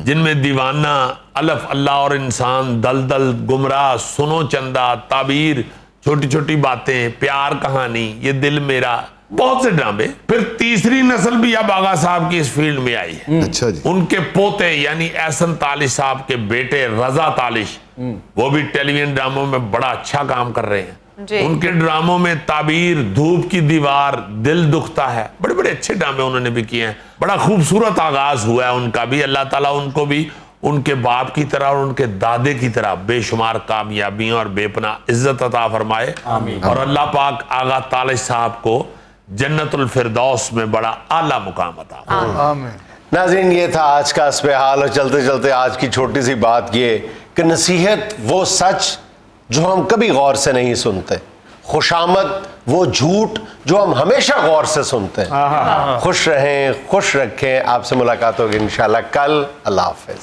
जिनमें दीवाना, अलफ अल्लाह और इंसान, दलदल, गुमराह, सुनो चंदा, ताबीर, छोटी छोटी बातें, प्यार कहानी, ये दिल मेरा, बहुत से ड्रामे। फिर तीसरी नस्ल भी अब आगा साहब की इस फील्ड में आई है। अच्छा जी। उनके पोते यानी एहसन तालिश साहब के बेटे रजा तालिश, वो भी टेलीविजन ड्रामों में बड़ा अच्छा काम कर रहे हैं। उनके ड्रामों में ताबीर, धूप की दीवार, दिल दुखता है, बड़े बड़े अच्छे ड्रामे उन्होंने भी किए हैं। बड़ा खूबसूरत आगाज हुआ है उनका भी। अल्लाह ताला उनको भी उनके बाप की तरह और उनके दादे की तरह बेशुमार कामयाबियां और बेपना इज्जत अता फरमाए। और अल्लाह पाक आगा तालिश साहब को जन्नतुल फिरदौस में बड़ा आला मुकाम अता फरमाए। आमीन। नाज़रीन, ये था आज का अस्पहाल। और चलते चलते आज की छोटी सी बात ये कि नसीहत वो सच जो हम कभी गौर से नहीं सुनते, खुशामद वो झूठ जो हम हमेशा गौर से सुनते हैं। खुश रहें, खुश रखें। आपसे मुलाकात होगी इंशाल्लाह कल। अल्लाह हाफिज।